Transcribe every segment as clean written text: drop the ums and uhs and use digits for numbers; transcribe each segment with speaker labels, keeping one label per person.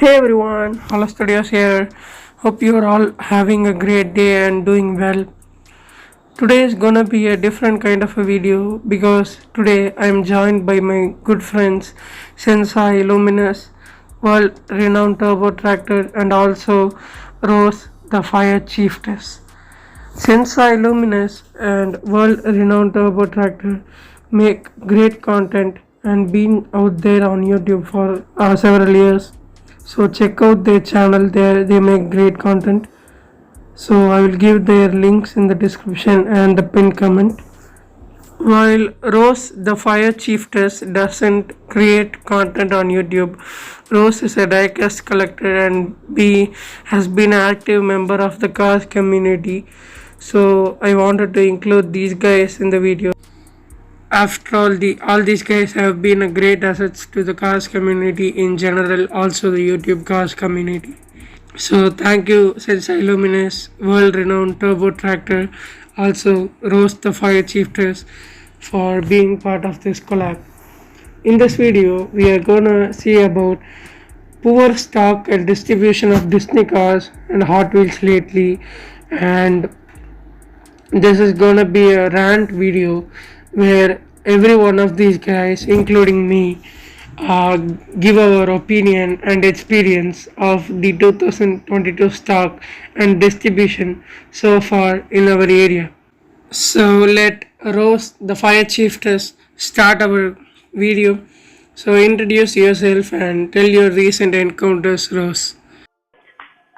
Speaker 1: Hey everyone, Hello Studios here. Hope you are all having a great day and doing well. Today is gonna be a different kind of a video because today I am joined by my good friends Sensei Luminous, world renowned turbo tractor, and also Rose the Fire Chieftess. Sensei Luminous and world renowned turbo tractor make great content and been out there on YouTube for several years. So check out their channel there, they make great content. So I will give their links in the description and the pinned comment. While Rose the Fire Chieftess doesn't create content on YouTube, Rose is a diecast collector and B has been an active member of the cars community. So I wanted to include these guys in the video. After all these guys have been a great assets to the cars community in general, also the YouTube cars community. So thank you Sensei Luminous, world renowned turbo tractor, also Rose the Fire Chieftess for being part of this collab. In this video we are gonna see about poor stock and distribution of Disney cars and Hot Wheels lately, and this is gonna be a rant video where every one of these guys, including me, give our opinion and experience of the 2022 stock and distribution so far in our area. So let Rose the Fire Chieftess start our video. So introduce yourself and tell your recent encounters, Rose.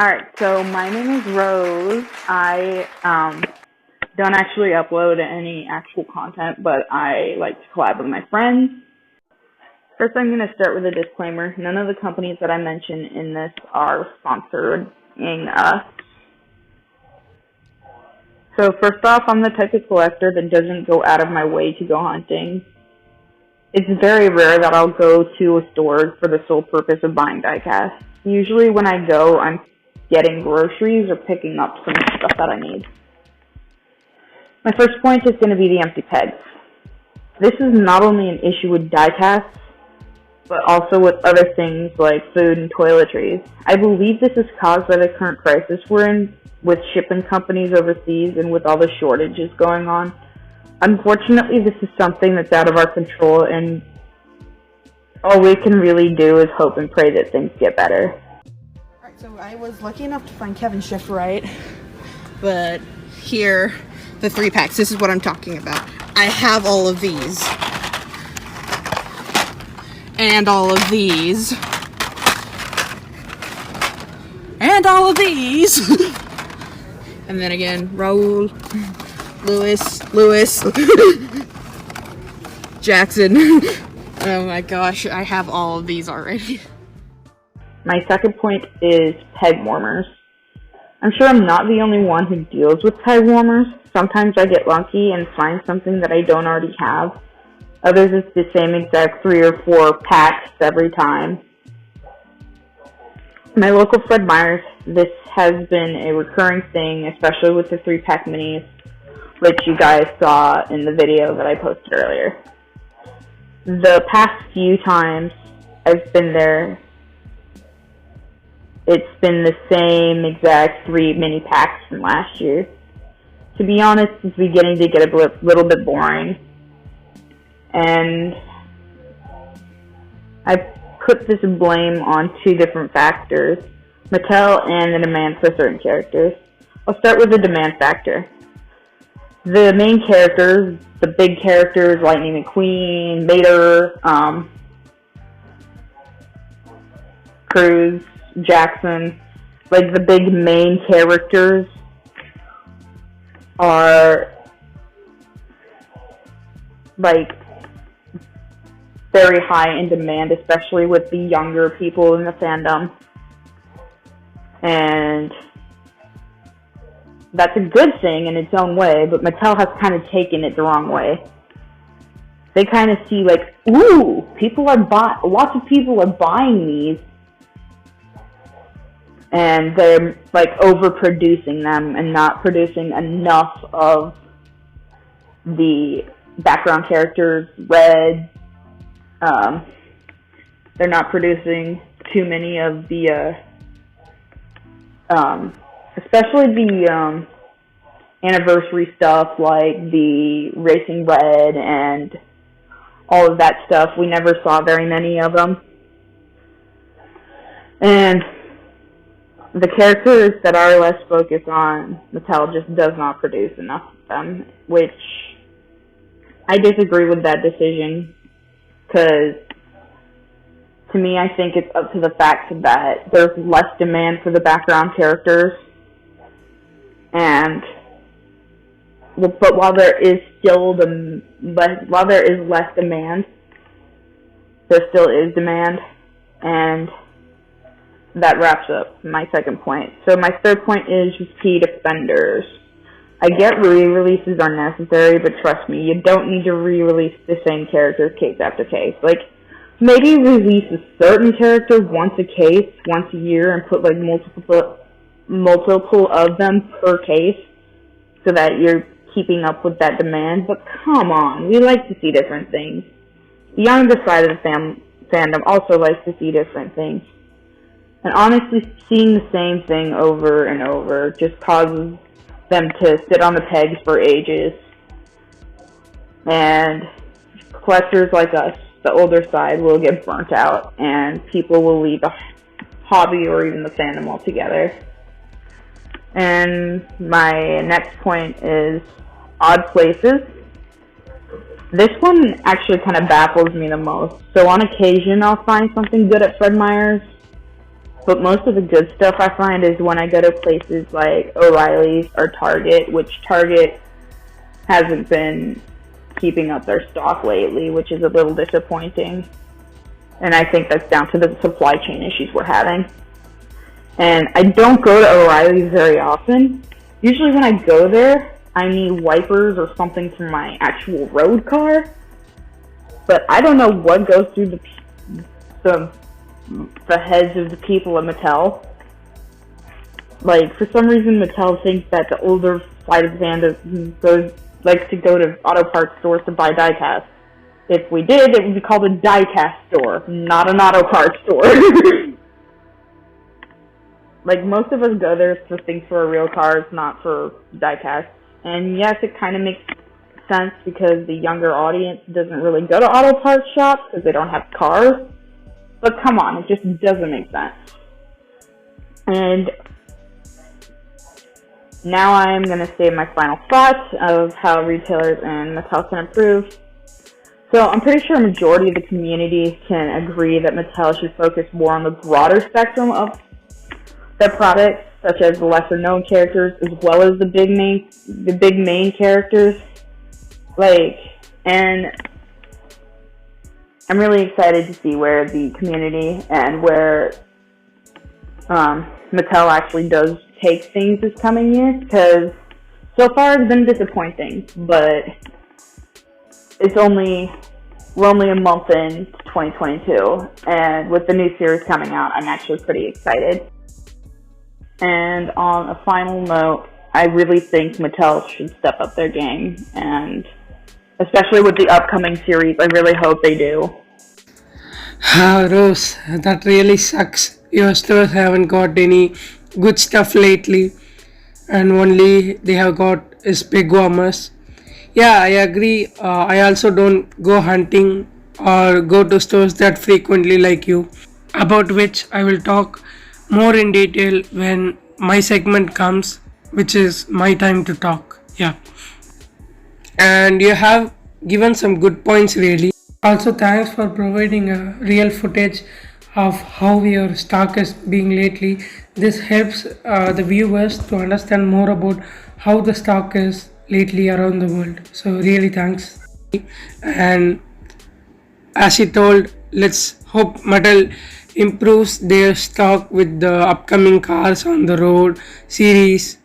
Speaker 2: Alright, so my name is Rose. I don't actually upload any actual content, but I like to collab with my friends. First, I'm going to start with a disclaimer. None of the companies that I mention in this are sponsoring us. So first off, I'm the type of collector that doesn't go out of my way to go hunting. It's very rare that I'll go to a store for the sole purpose of buying diecast. Usually when I go, I'm getting groceries or picking up some stuff that I need. My first point is going to be the empty pegs. This is not only an issue with diecasts, but also with other things like food and toiletries. I believe this is caused by the current crisis we're in with shipping companies overseas and with all the shortages going on. Unfortunately, this is something that's out of our control, and all we can really do is hope and pray that things get better.
Speaker 3: Alright, so I was lucky enough to find Kevin's shift right, but here, the 3-packs, this is what I'm talking about. I have all of these. And all of these. And all of these. And then again, Raul, Lewis, Jackson. Oh my gosh, I have all of these already.
Speaker 2: My second point is peg warmers. I'm sure I'm not the only one who deals with peg warmers. Sometimes I get lucky and find something that I don't already have. Others it's the same exact 3 or 4 packs every time. My local Fred Meyer's, this has been a recurring thing, especially with the 3-pack minis, which you guys saw in the video that I posted earlier. The past few times I've been there, it's been the same exact 3 mini packs from last year. To be honest, it's beginning to get a little bit boring. And I put this blame on 2 different factors, Mattel and the demand for certain characters. I'll start with the demand factor. The main characters, the big characters, Lightning McQueen, Vader, Cruz, Jackson, like the big main characters are like very high in demand, especially with the younger people in the fandom. And that's a good thing in its own way, but Mattel has kind of taken it the wrong way. They kind of see like, ooh, lots of people are buying these, and they're like overproducing them and not producing enough of the background characters. Red, they're not producing too many of the, especially the anniversary stuff like the Racing Red and all of that stuff. We never saw very many of them. And the characters that are less focused on, Mattel just does not produce enough of them, which I disagree with that decision, because to me, I think it's up to the fact that there's less demand for the background characters, but while there is less demand, there still is demand, and that wraps up my second point. So my third point is repeat offenders. I get re-releases are necessary, but trust me, you don't need to re-release the same characters case after case. Like, maybe release a certain character once a case, once a year, and put like multiple of them per case, so that you're keeping up with that demand. But come on, we like to see different things. The younger side of the fandom also likes to see different things. And honestly, seeing the same thing over and over just causes them to sit on the pegs for ages. And collectors like us, the older side, will get burnt out, and people will leave the hobby or even the fandom altogether. And my next point is odd places. This one actually kind of baffles me the most. So on occasion, I'll find something good at Fred Meyer's, but most of the good stuff I find is when I go to places like O'Reilly's or Target, which Target hasn't been keeping up their stock lately, which is a little disappointing. And I think that's down to the supply chain issues we're having. And I don't go to O'Reilly's very often. Usually when I go there, I need wipers or something for my actual road car. But I don't know what goes through the heads of the people at Mattel. Like, for some reason, Mattel thinks that the older side of the fandom likes to go to auto parts stores to buy diecast. If we did, it would be called a diecast store, not an auto parts store. Like, most of us go there for things for our real cars, not for diecast. And yes, it kind of makes sense because the younger audience doesn't really go to auto parts shops because they don't have cars. But come on, it just doesn't make sense. And now I'm going to say my final thoughts of how retailers and Mattel can improve. So I'm pretty sure a majority of the community can agree that Mattel should focus more on the broader spectrum of their products, such as the lesser known characters as well as the big main characters. And I'm really excited to see where the community and where Mattel actually does take things this coming year, because so far it's been disappointing, but we're only a month in 2022, and with the new series coming out, I'm actually pretty excited. And on a final note, I really think Mattel should step up their game, and especially with the upcoming series, I really hope they do.
Speaker 1: Rose, that really sucks. Your stores haven't got any good stuff lately, and only they have got is big warmers. Yeah, I agree. I also don't go hunting or go to stores that frequently like you, about which I will talk more in detail when my segment comes, which is my time to talk. Yeah. And you have given some good points, really. Also, thanks for providing a real footage of how your stock is being lately. This helps the viewers to understand more about how the stock is lately around the world. So really thanks. And as you told, let's hope Mattel improves their stock with the upcoming Cars on the Road series.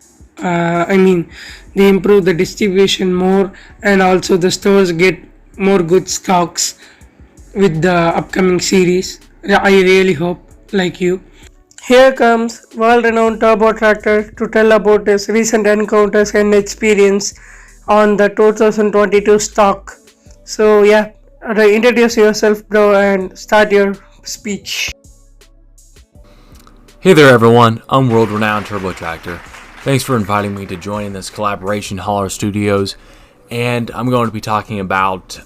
Speaker 1: They improve the distribution more, and also the stores get more good stocks with the upcoming series. I really hope, like you. Here comes world-renowned Turbo Tractor to tell about his recent encounters and experience on the 2022 stock. So yeah, introduce yourself, bro, and start your speech.
Speaker 4: Hey there everyone, I'm World Renowned Turbo Tractor. Thanks for inviting me to join this collaboration Holler Studios, and I'm going to be talking about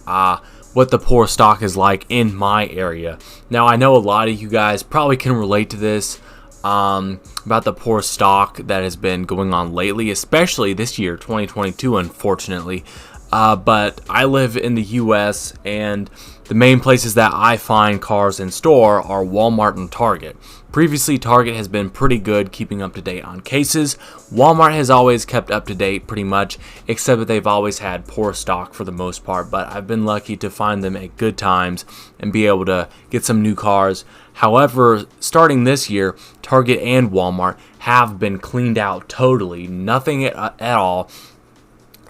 Speaker 4: what the poor stock is like in my area. Now I know a lot of you guys probably can relate to this about the poor stock that has been going on lately, especially this year, 2022, unfortunately. But I live in the US, and the main places that I find cars in store are Walmart and Target. Previously, Target has been pretty good keeping up to date on cases. Walmart has always kept up to date pretty much, except that they've always had poor stock for the most part, but I've been lucky to find them at good times and be able to get some new cars. However, starting this year, Target and Walmart have been cleaned out totally, nothing at all,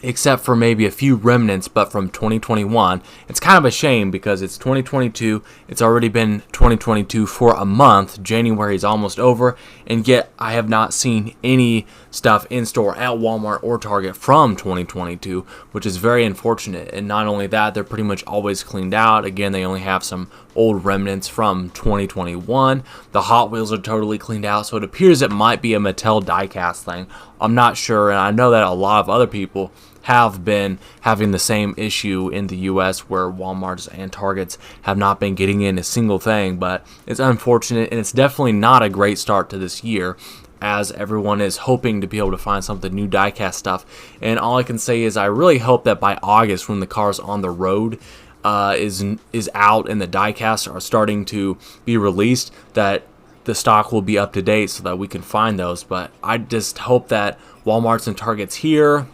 Speaker 4: except for maybe a few remnants, but from 2021. It's kind of a shame because it's 2022, it's already been 2022 for a month, January is almost over, and yet I have not seen any stuff in store at Walmart or Target from 2022, which is very unfortunate. And not only that, they're pretty much always cleaned out. Again, they only have some old remnants from 2021. The Hot Wheels are totally cleaned out, so it appears it might be a Mattel Diecast thing. I'm not sure, and I know that a lot of other people have been having the same issue in the US where Walmarts and Targets have not been getting in a single thing, but it's unfortunate, and it's definitely not a great start to this year, as everyone is hoping to be able to find something new diecast stuff. And all I can say is I really hope that by August, when the cars on the road is out and the diecasts are starting to be released, that the stock will be up to date so that we can find those. But I just hope that Walmarts and Targets here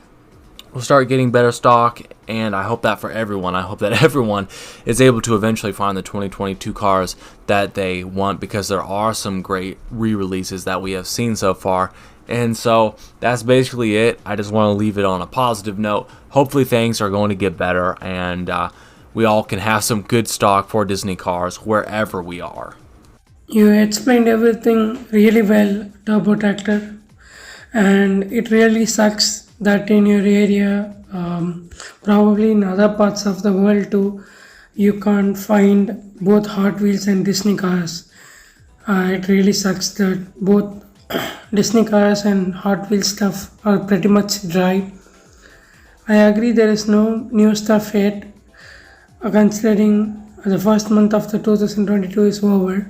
Speaker 4: will start getting better stock, and I hope that for everyone. I hope that everyone is able to eventually find the 2022 cars that they want, because there are some great re-releases that we have seen so far. And so that's basically it. I just want to leave it on a positive note. Hopefully things are going to get better, and we all can have some good stock for Disney cars wherever we are.
Speaker 1: You explained everything really well, Turbo Tractor, and it really sucks that in your area, probably in other parts of the world too, you can't find both Hot Wheels and Disney cars. It really sucks that both Disney cars and Hot Wheels stuff are pretty much dry. I agree there is no new stuff yet, considering the first month of the 2022 is over.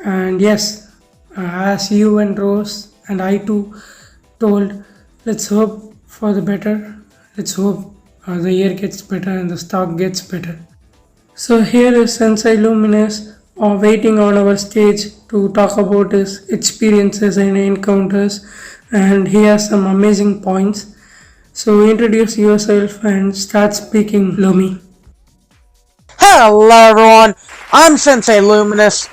Speaker 1: And yes, as you and Rose and I too told, let's hope for the better. Let's hope the year gets better and the stock gets better. So here is Sensei Luminous waiting on our stage to talk about his experiences and encounters, and he has some amazing points. So introduce yourself and start speaking, Lumi.
Speaker 5: Hello everyone, I'm Sensei Luminous.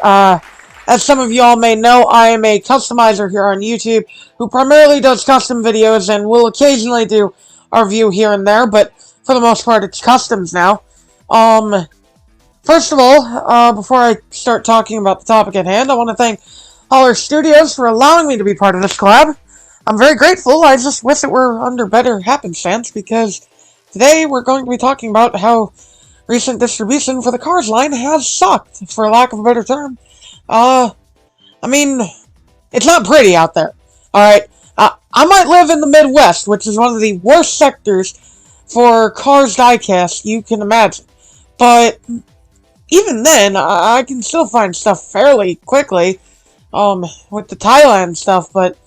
Speaker 5: As some of y'all may know, I am a customizer here on YouTube who primarily does custom videos and will occasionally do a review here and there, but for the most part it's customs now. First of all, before I start talking about the topic at hand, I want to thank Holler Studios for allowing me to be part of this collab. I'm very grateful. I just wish it were under better happenstance, because today we're going to be talking about how recent distribution for the Cars line has sucked, for lack of a better term. I mean, it's not pretty out there. Alright, I might live in the Midwest, which is one of the worst sectors for Cars diecast you can imagine. But even then, I can still find stuff fairly quickly, with the Thailand stuff, but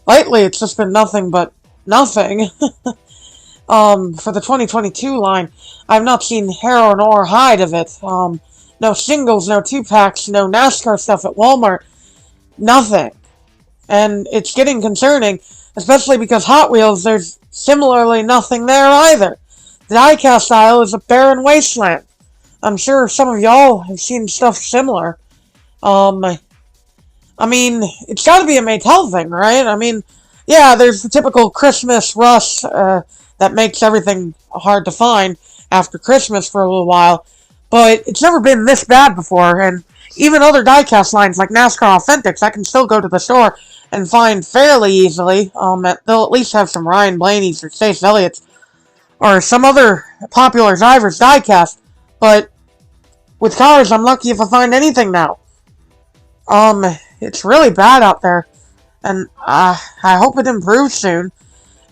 Speaker 5: lately it's just been nothing but nothing. For the 2022 line, I've not seen hair nor hide of it. No singles, no 2-packs, no NASCAR stuff at Walmart. Nothing. And it's getting concerning, especially because Hot Wheels, there's similarly nothing there either. The diecast aisle is a barren wasteland. I'm sure some of y'all have seen stuff similar. I mean, it's gotta be a Mattel thing, right? I mean, yeah, there's the typical Christmas rush, that makes everything hard to find after Christmas for a little while. But it's never been this bad before, and even other diecast lines like NASCAR Authentics, I can still go to the store and find fairly easily. They'll at least have some Ryan Blaney's or Chase Elliott's or some other popular drivers diecast. But with cars, I'm lucky if I find anything now. It's really bad out there, and I hope it improves soon,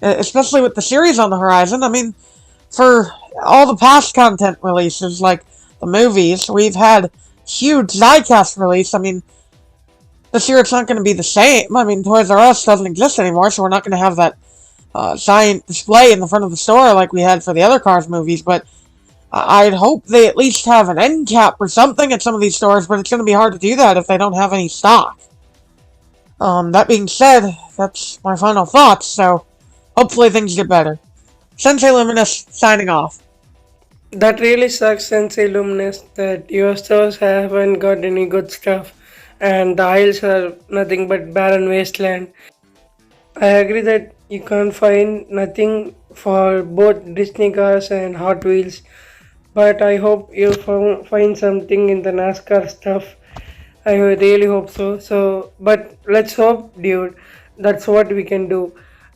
Speaker 5: especially with the series on the horizon. I mean, for all the past content releases, like the movies, we've had huge diecast release. I mean, this year it's not going to be the same. I mean, Toys R Us doesn't exist anymore, so we're not going to have that giant display in the front of the store like we had for the other Cars movies, but I'd hope they at least have an end cap or something at some of these stores, but it's going to be hard to do that if they don't have any stock. That being said, that's my final thoughts, so hopefully things get better. Sensei Luminous, signing off.
Speaker 1: That really sucks, Sensei Luminous, that your stores haven't got any good stuff and the aisles are nothing but barren wasteland. I agree that you can't find nothing for both Disney cars and Hot Wheels, but I hope you find something in the NASCAR stuff. I really hope so. But let's hope, dude. That's what we can do.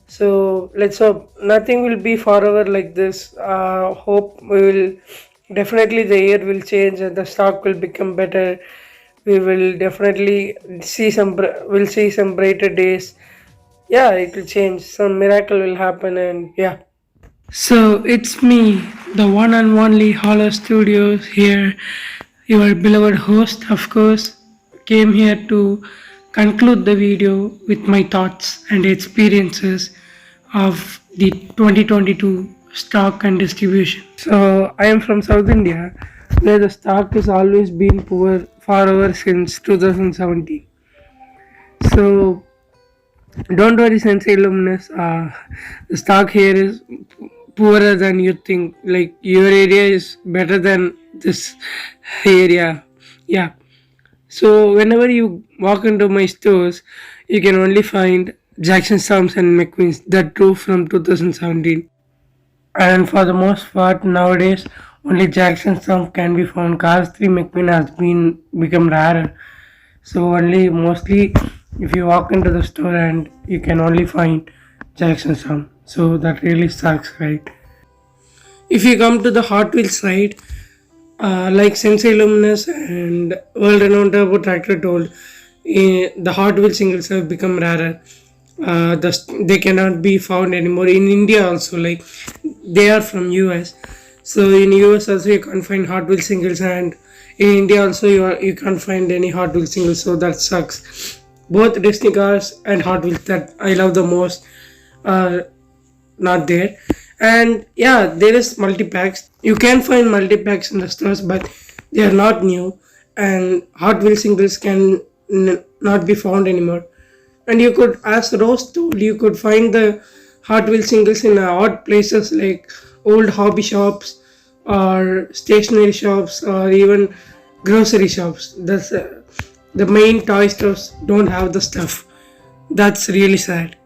Speaker 1: So let's hope nothing will be forever like this. Hope we will definitely the year will change and the stock will become better. We will definitely see we'll see some brighter days. Yeah, it will change. Some miracle will happen, and yeah. So it's me, the one and only Hollow Studios here, your beloved host, of course, came here to conclude the video with my thoughts and experiences of the 2022 stock and distribution. So I am from South India, where the stock has always been poor forever since 2017. So don't worry, Sensei Luminous. The stock here is poorer than you think. Like your area is better than this area. Yeah. So whenever you walk into my stores, you can only find Jackson Storms and McQueen's that true from 2017. And for the most part nowadays, only Jackson Storm can be found. Cars 3 McQueen has been become rarer. So only mostly if you walk into the store and you can only find Jackson Storm. So that really sucks, right? If you come to the Hot Wheels side, like Sensei Luminous and world-renowned Turbo Tractor told, the Hot Wheels singles have become rarer. They cannot be found anymore in India also. Like they are from US, so in US also you can't find Hot Wheels singles, and in India also you can't find any Hot Wheels singles. So that sucks. Both Disney cars and Hot Wheels that I love the most are not there. And yeah, there is multi-packs. You can find multi-packs in the stores, but they are not new, and Hot Wheels singles can not be found anymore. And you could, as Rose told, you could find the Hot Wheels singles in odd places like old hobby shops or stationery shops or even grocery shops. That's the main toy stores don't have the stuff. That's really sad.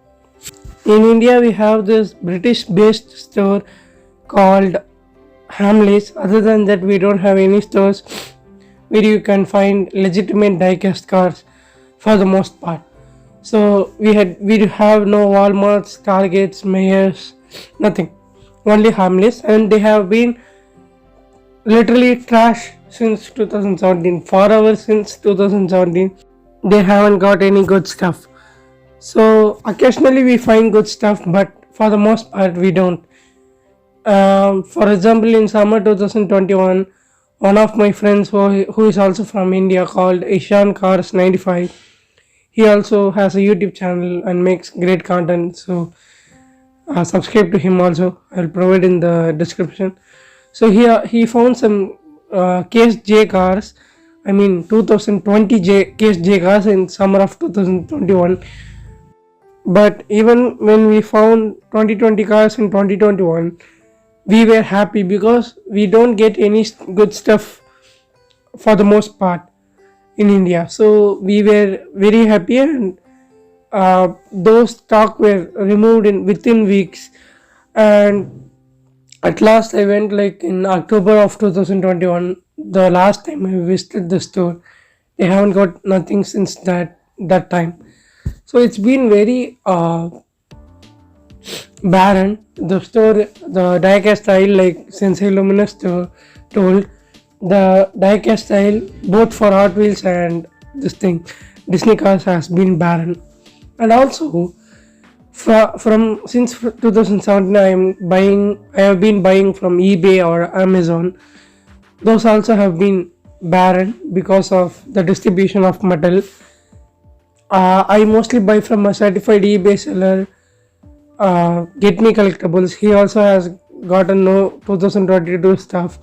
Speaker 1: In India, we have this British-based store called Hamleys. Other than that, we don't have any stores where you can find legitimate diecast cars for the most part. So we have no Walmarts, Targets, Mayors, nothing. Only Hamleys, and they have been literally trash since 2017. Forever since 2017, they haven't got any good stuff. So occasionally we find good stuff, but for the most part we don't. For example, in summer 2021, one of my friends who is also from India called Ishan Cars 95. He also has a YouTube channel and makes great content. So subscribe to him also. I'll provide in the description. So he found some Case J cars. I mean 2020 Case J cars in summer of 2021. But even when we found 2020 cars in 2021, we were happy because we don't get any good stuff for the most part in India. So we were very happy, and those stock were removed within weeks. And at last I went like in October of 2021, the last time I visited the store. They haven't got nothing since that time. So it's been very barren. The store, the diecast style, like Sensei Luminous told, the diecast style, both for Hot Wheels and this thing, Disney cars has been barren. And also, from since 2017, I have been buying from eBay or Amazon. Those also have been barren because of the distribution of metal. I mostly buy from a certified eBay seller, Get Me Collectibles. He also has gotten no 2022 stuff,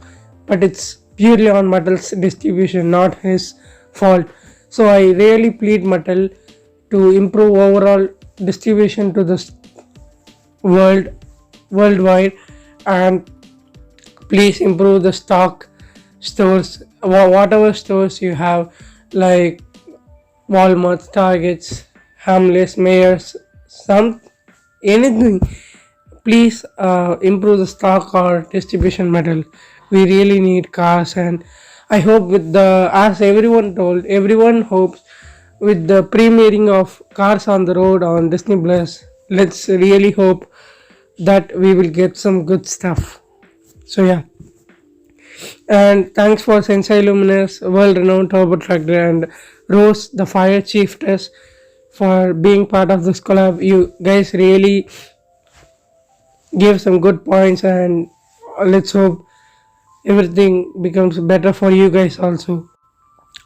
Speaker 1: but it's purely on Mattel's distribution, not his fault. So I really plead Mattel to improve overall distribution to the worldwide, and please improve the stock stores, whatever stores you have, like Walmart, Targets, Hamleys, Mayors, some anything. Please improve the stock or distribution model. We really need cars, and I hope with the, as everyone hopes with the premiering of Cars on the Road on Disney Plus. Let's really hope that we will get some good stuff. So yeah, and thanks for Sensei Luminous, world-renowned turbo tractor, and Rose the Fire Chieftess for being part of this collab. You guys really gave some good points, and let's hope everything becomes better for you guys also.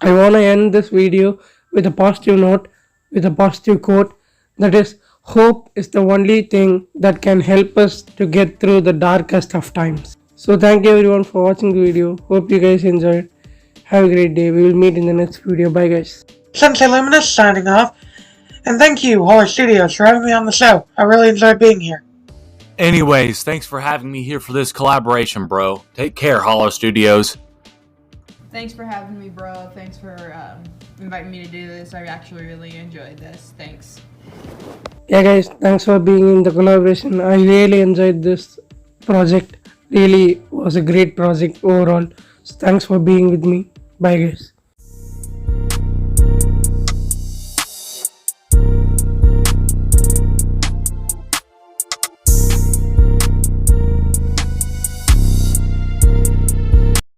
Speaker 1: I want to end this video with a positive note, with a positive quote, that is, hope is the only thing that can help us to get through the darkest of times. So thank you everyone for watching the video. Hope you guys enjoyed. Have a great day. We will meet in the next video. Bye guys.
Speaker 5: Sensei Luminous signing off. And thank you, Holler Studios, for having me on the show. I really enjoyed being here.
Speaker 4: Anyways, thanks for having me here for this collaboration, bro. Take care, Hollow Studios.
Speaker 3: Thanks for having me, bro. Thanks for inviting me to do this. I actually really enjoyed this. Thanks.
Speaker 1: Yeah guys, thanks for being in the collaboration. I really enjoyed this project. Really was a great project overall. So thanks for being with me. Bye guys.